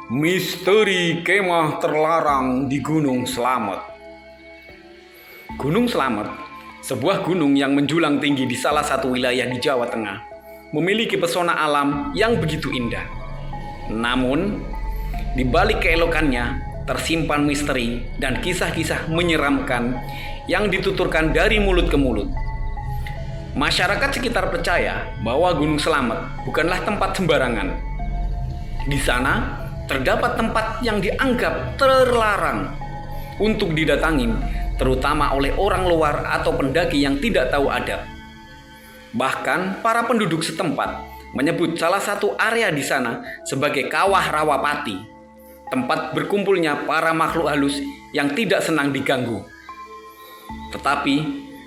Misteri kemah terlarang di Gunung Slamet. Gunung Slamet, sebuah gunung yang menjulang tinggi di salah satu wilayah di Jawa Tengah, memiliki pesona alam yang begitu indah. Namun, di balik keelokannya tersimpan misteri dan kisah-kisah menyeramkan yang dituturkan dari mulut ke mulut. Masyarakat sekitar percaya bahwa Gunung Slamet bukanlah tempat sembarangan. Di sana terdapat tempat yang dianggap terlarang untuk didatangin, terutama oleh orang luar atau pendaki yang tidak tahu adab. Bahkan para penduduk setempat menyebut salah satu area di sana sebagai Kawah Rawapati, tempat berkumpulnya para makhluk halus yang tidak senang diganggu. Tetapi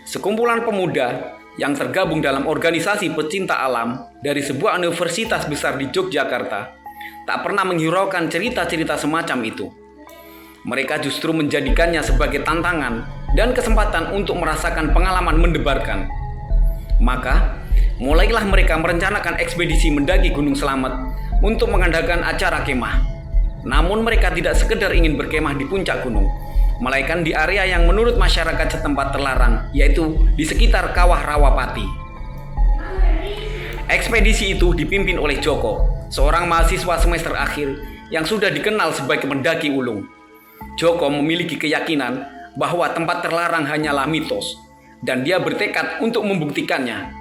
sekumpulan pemuda yang tergabung dalam organisasi pecinta alam dari sebuah universitas besar di Yogyakarta tak pernah menghiraukan cerita-cerita semacam itu. Mereka justru menjadikannya sebagai tantangan dan kesempatan untuk merasakan pengalaman mendebarkan. Maka, mulailah mereka merencanakan ekspedisi mendaki Gunung Slamet untuk mengadakan acara kemah. Namun mereka tidak sekedar ingin berkemah di puncak gunung, melainkan di area yang menurut masyarakat setempat terlarang, yaitu di sekitar Kawah Rawapati. Ekspedisi itu dipimpin oleh Joko, seorang mahasiswa semester akhir yang sudah dikenal sebagai pendaki ulung. Joko memiliki keyakinan bahwa tempat terlarang hanyalah mitos, dan dia bertekad untuk membuktikannya.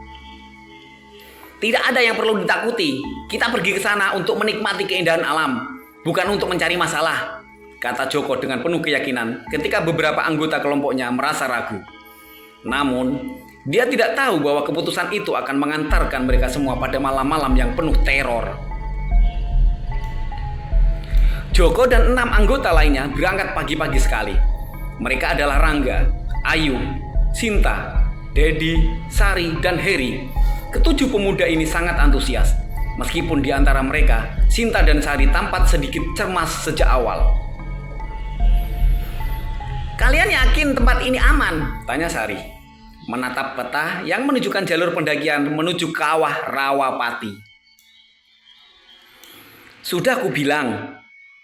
Tidak ada yang perlu ditakuti, kita pergi ke sana untuk menikmati keindahan alam, bukan untuk mencari masalah, kata Joko dengan penuh keyakinan ketika beberapa anggota kelompoknya merasa ragu. Namun, dia tidak tahu bahwa keputusan itu akan mengantarkan mereka semua pada malam-malam yang penuh teror. Joko dan 6 anggota lainnya berangkat pagi-pagi sekali. Mereka adalah Rangga, Ayu, Sinta, Dedi, Sari, dan Heri. Ketujuh pemuda ini sangat antusias, meskipun di antara mereka, Sinta dan Sari tampak sedikit cemas sejak awal. "Kalian yakin tempat ini aman?" tanya Sari, menatap peta yang menunjukkan jalur pendakian menuju Kawah Rawapati. "Sudah aku bilang,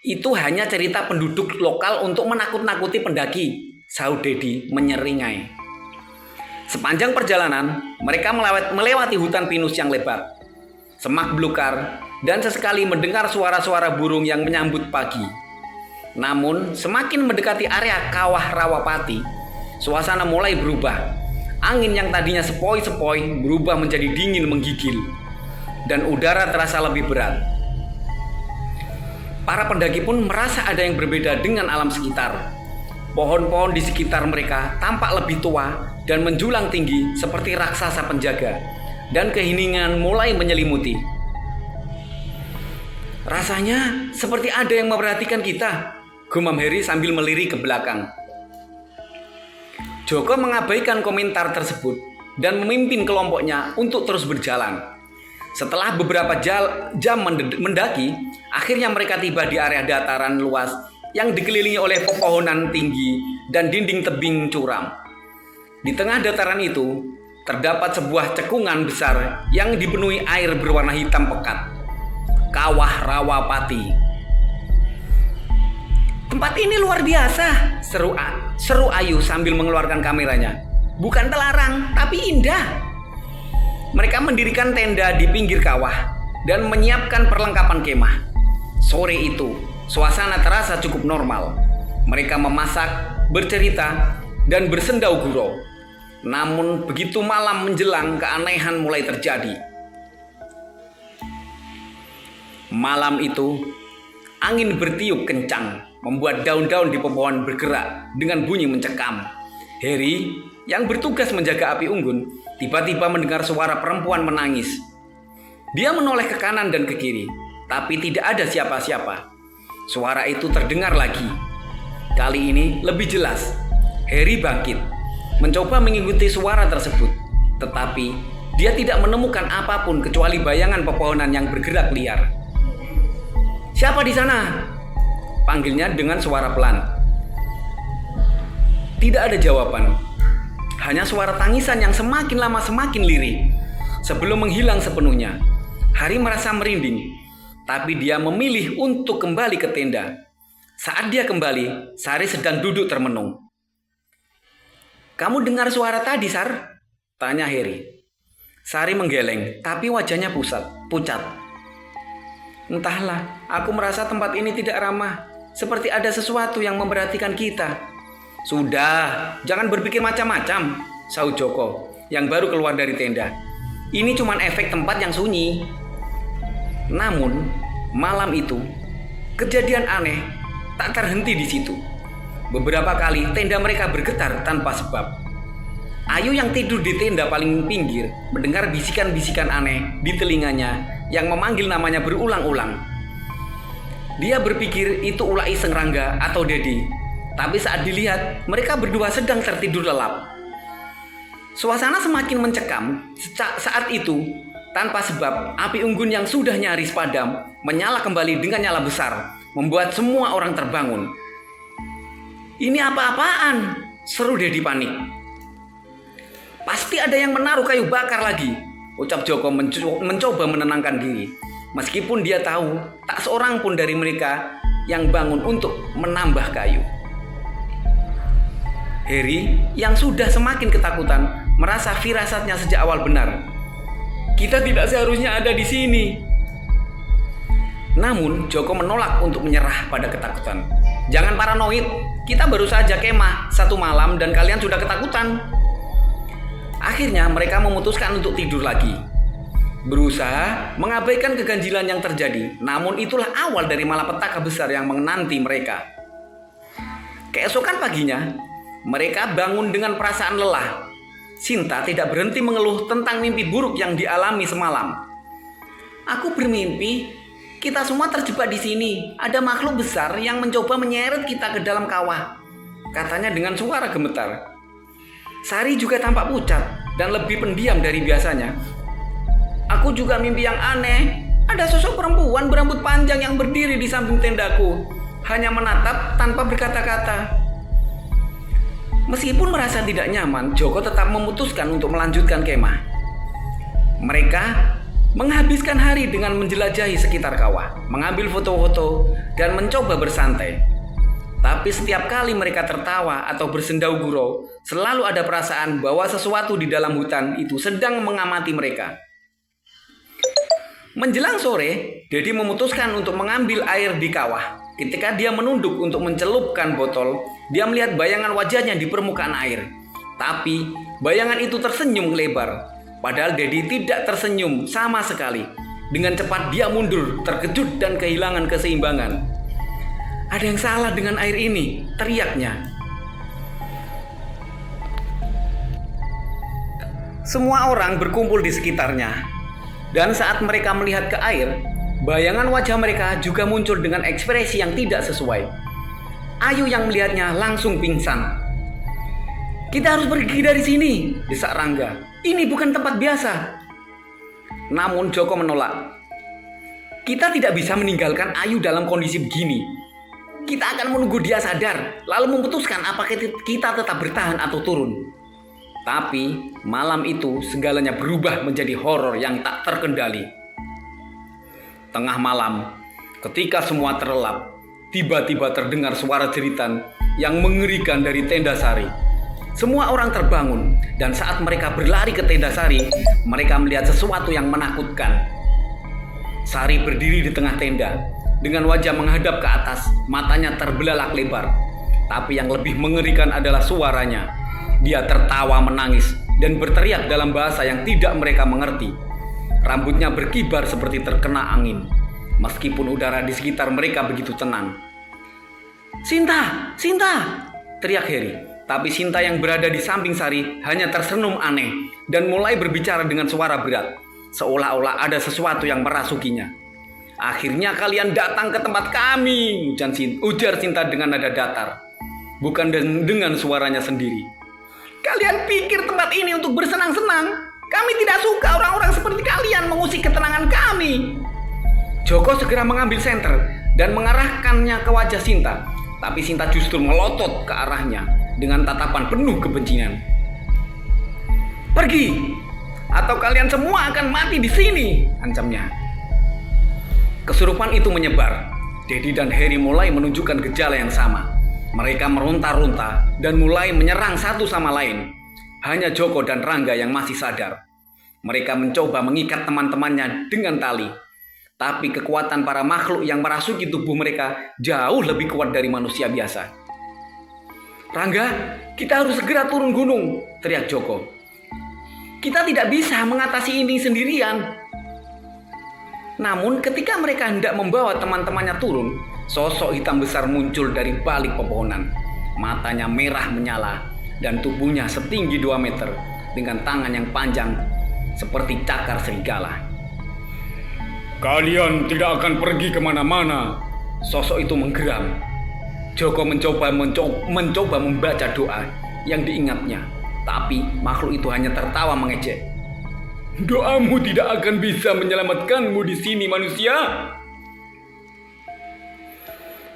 itu hanya cerita penduduk lokal untuk menakut-nakuti pendaki," sahut Dedi menyeringai. Sepanjang perjalanan, mereka melewati hutan pinus yang lebat, semak belukar, dan sesekali mendengar suara-suara burung yang menyambut pagi. Namun, semakin mendekati area Kawah Rawapati, suasana mulai berubah. Angin yang tadinya sepoi-sepoi berubah menjadi dingin menggigil, dan udara terasa lebih berat. Para pendaki pun merasa ada yang berbeda dengan alam sekitar. Pohon-pohon di sekitar mereka tampak lebih tua dan menjulang tinggi seperti raksasa penjaga, dan keheningan mulai menyelimuti. "Rasanya seperti ada yang memperhatikan kita," gumam Heri sambil melirik ke belakang. Joko mengabaikan komentar tersebut dan memimpin kelompoknya untuk terus berjalan. Setelah beberapa jam mendaki, akhirnya mereka tiba di area dataran luas yang dikelilingi oleh pepohonan tinggi dan dinding tebing curam. Di tengah dataran itu, terdapat sebuah cekungan besar yang dipenuhi air berwarna hitam pekat. Kawah Rawapati. "Tempat ini luar biasa," seru Ayu sambil mengeluarkan kameranya. "Bukan terlarang, tapi indah." Mereka mendirikan tenda di pinggir kawah dan menyiapkan perlengkapan kemah. Sore itu, suasana terasa cukup normal. Mereka memasak, bercerita, dan bersendau gurau. Namun begitu malam menjelang, keanehan mulai terjadi. Malam itu, angin bertiup kencang, membuat daun-daun di pepohonan bergerak dengan bunyi mencekam. Heri, yang bertugas menjaga api unggun, tiba-tiba mendengar suara perempuan menangis. Dia menoleh ke kanan dan ke kiri, tapi tidak ada siapa-siapa. Suara itu terdengar lagi. Kali ini lebih jelas. Heri bangkit, mencoba mengikuti suara tersebut, tetapi dia tidak menemukan apapun kecuali bayangan pepohonan yang bergerak liar. "Siapa di sana?" panggilnya dengan suara pelan. Tidak ada jawaban. Hanya suara tangisan yang semakin lama semakin lirih. Sebelum menghilang sepenuhnya, Hari merasa merinding. tapi dia memilih untuk kembali ke tenda. Saat dia kembali, Sari sedang duduk termenung. "Kamu dengar suara tadi, Sar?" tanya Harry. Sari menggeleng, tapi wajahnya pucat. "Entahlah, aku merasa tempat ini tidak ramah. Seperti ada sesuatu yang memperhatikan kita." "Sudah, jangan berpikir macam-macam," sahut Joko yang baru keluar dari tenda. "Ini cuma efek tempat yang sunyi." Namun, malam itu, kejadian aneh tak terhenti di situ. Beberapa kali tenda mereka bergetar tanpa sebab. Ayu yang tidur di tenda paling pinggir mendengar bisikan-bisikan aneh di telinganya yang memanggil namanya berulang-ulang. Dia berpikir itu ulah iseng Rangga atau Dedi, tapi saat dilihat mereka berdua sedang tertidur lelap. Suasana semakin mencekam. Saat itu, tanpa sebab, api unggun yang sudah nyaris padam menyala kembali dengan nyala besar, membuat semua orang terbangun. "Ini apa-apaan?" seru Dedi panik. "Pasti ada yang menaruh kayu bakar lagi," ucap Joko mencoba menenangkan diri. Meskipun dia tahu tak seorang pun dari mereka yang bangun untuk menambah kayu. Harry yang sudah semakin ketakutan merasa firasatnya sejak awal benar. "Kita tidak seharusnya ada di sini." Namun Joko menolak untuk menyerah pada ketakutan. "Jangan paranoid, kita baru saja kemah 1 malam dan kalian sudah ketakutan." Akhirnya mereka memutuskan untuk tidur lagi. Berusaha mengabaikan keganjilan yang terjadi, namun itulah awal dari malapetaka besar yang menanti mereka. Keesokan paginya, mereka bangun dengan perasaan lelah. Sinta tidak berhenti mengeluh tentang mimpi buruk yang dialami semalam. "Aku bermimpi, kita semua terjebak di sini. Ada makhluk besar yang mencoba menyeret kita ke dalam kawah," katanya dengan suara gemetar. Sari juga tampak pucat dan lebih pendiam dari biasanya. "Aku juga mimpi yang aneh. Ada sosok perempuan berambut panjang yang berdiri di samping tendaku, hanya menatap tanpa berkata-kata." Meskipun merasa tidak nyaman, Joko tetap memutuskan untuk melanjutkan kemah. Mereka menghabiskan hari dengan menjelajahi sekitar kawah, mengambil foto-foto, dan mencoba bersantai. Tapi setiap kali mereka tertawa atau bersendau gurau, selalu ada perasaan bahwa sesuatu di dalam hutan itu sedang mengamati mereka. Menjelang sore, Dedi memutuskan untuk mengambil air di kawah. Ketika dia menunduk untuk mencelupkan botol, dia melihat bayangan wajahnya di permukaan air. Tapi bayangan itu tersenyum lebar. Padahal Dedi tidak tersenyum sama sekali. Dengan cepat dia mundur, terkejut dan kehilangan keseimbangan. "Ada yang salah dengan air ini," teriaknya. Semua orang berkumpul di sekitarnya. Dan saat mereka melihat ke air, bayangan wajah mereka juga muncul dengan ekspresi yang tidak sesuai. Ayu yang melihatnya langsung pingsan. "Kita harus pergi dari sini," desak Rangga. "Ini bukan tempat biasa." Namun Joko menolak. "Kita tidak bisa meninggalkan Ayu dalam kondisi begini. Kita akan menunggu dia sadar, lalu memutuskan apakah kita tetap bertahan atau turun." Tapi malam itu segalanya berubah menjadi horor yang tak terkendali. Tengah malam, ketika semua terlelap, tiba-tiba terdengar suara jeritan yang mengerikan dari tenda Sari. Semua orang terbangun, dan saat mereka berlari ke tenda Sari, mereka melihat sesuatu yang menakutkan. Sari berdiri di tengah tenda, dengan wajah menghadap ke atas, matanya terbelalak lebar. Tapi yang lebih mengerikan adalah suaranya. Dia tertawa menangis dan berteriak dalam bahasa yang tidak mereka mengerti. Rambutnya berkibar seperti terkena angin, meskipun udara di sekitar mereka begitu tenang. "Sinta! Sinta!" teriak Harry. Tapi Sinta yang berada di samping Sari hanya tersenyum aneh dan mulai berbicara dengan suara berat, seolah-olah ada sesuatu yang merasukinya. "Akhirnya kalian datang ke tempat kami," ujar Sinta dengan nada datar, bukan dengan suaranya sendiri. "Kalian pikir tempat ini untuk bersenang-senang? Kami tidak suka orang-orang seperti kalian mengusik ketenangan kami." Joko segera mengambil senter dan mengarahkannya ke wajah Sinta. Tapi Sinta justru melotot ke arahnya dengan tatapan penuh kebencian. "Pergi, atau kalian semua akan mati di sini," ancamnya. Kesurupan itu menyebar. Dedi dan Harry mulai menunjukkan gejala yang sama. Mereka meronta-ronta dan mulai menyerang satu sama lain. Hanya Joko dan Rangga yang masih sadar. Mereka mencoba mengikat teman-temannya dengan tali. Tapi kekuatan para makhluk yang merasuki tubuh mereka jauh lebih kuat dari manusia biasa. "Rangga, kita harus segera turun gunung," teriak Joko. "Kita tidak bisa mengatasi ini sendirian." Namun ketika mereka hendak membawa teman-temannya turun, sosok hitam besar muncul dari balik pepohonan. Matanya merah menyala dan tubuhnya setinggi 2 meter dengan tangan yang panjang seperti cakar serigala. "Kalian tidak akan pergi kemana-mana," sosok itu menggeram. Joko mencoba membaca doa yang diingatnya, tapi makhluk itu hanya tertawa mengejek. "Doamu tidak akan bisa menyelamatkanmu di sini, manusia."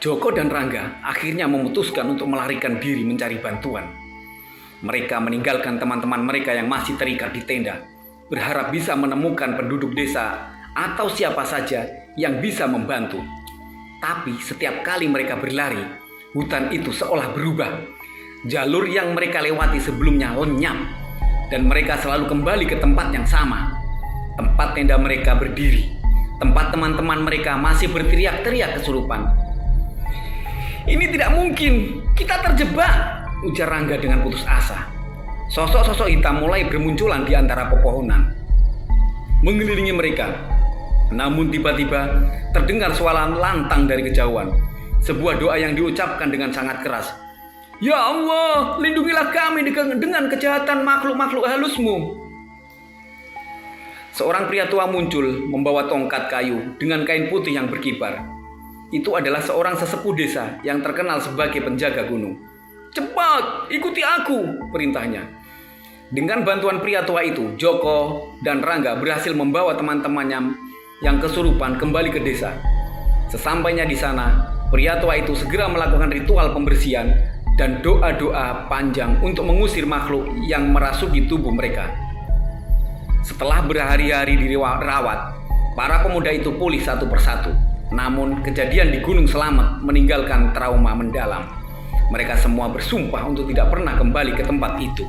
Joko dan Rangga akhirnya memutuskan untuk melarikan diri mencari bantuan. Mereka meninggalkan teman-teman mereka yang masih terikat di tenda, berharap bisa menemukan penduduk desa atau siapa saja yang bisa membantu. Tapi setiap kali mereka berlari, hutan itu seolah berubah. Jalur yang mereka lewati sebelumnya lenyap. Dan mereka selalu kembali ke tempat yang sama. Tempat tenda mereka berdiri. Tempat teman-teman mereka masih berteriak-teriak kesurupan. "Ini tidak mungkin, kita terjebak," ujar Rangga dengan putus asa. Sosok-sosok hitam mulai bermunculan di antara pepohonan, mengelilingi mereka. Namun tiba-tiba terdengar suara lantang dari kejauhan. Sebuah doa yang diucapkan dengan sangat keras. "Ya Allah, lindungilah kami dengan kejahatan makhluk-makhluk halusmu." Seorang pria tua muncul membawa tongkat kayu dengan kain putih yang berkibar. Itu adalah seorang sesepuh desa yang terkenal sebagai penjaga gunung. "Cepat, ikuti aku," perintahnya. Dengan bantuan pria tua itu, Joko dan Rangga berhasil membawa teman-temannya yang kesurupan kembali ke desa. Sesampainya di sana, pria tua itu segera melakukan ritual pembersihan dan doa-doa panjang untuk mengusir makhluk yang merasuki tubuh mereka. Setelah berhari-hari dirawat, para pemuda itu pulih satu persatu. Namun kejadian di Gunung Selamet meninggalkan trauma mendalam. Mereka semua bersumpah untuk tidak pernah kembali ke tempat itu.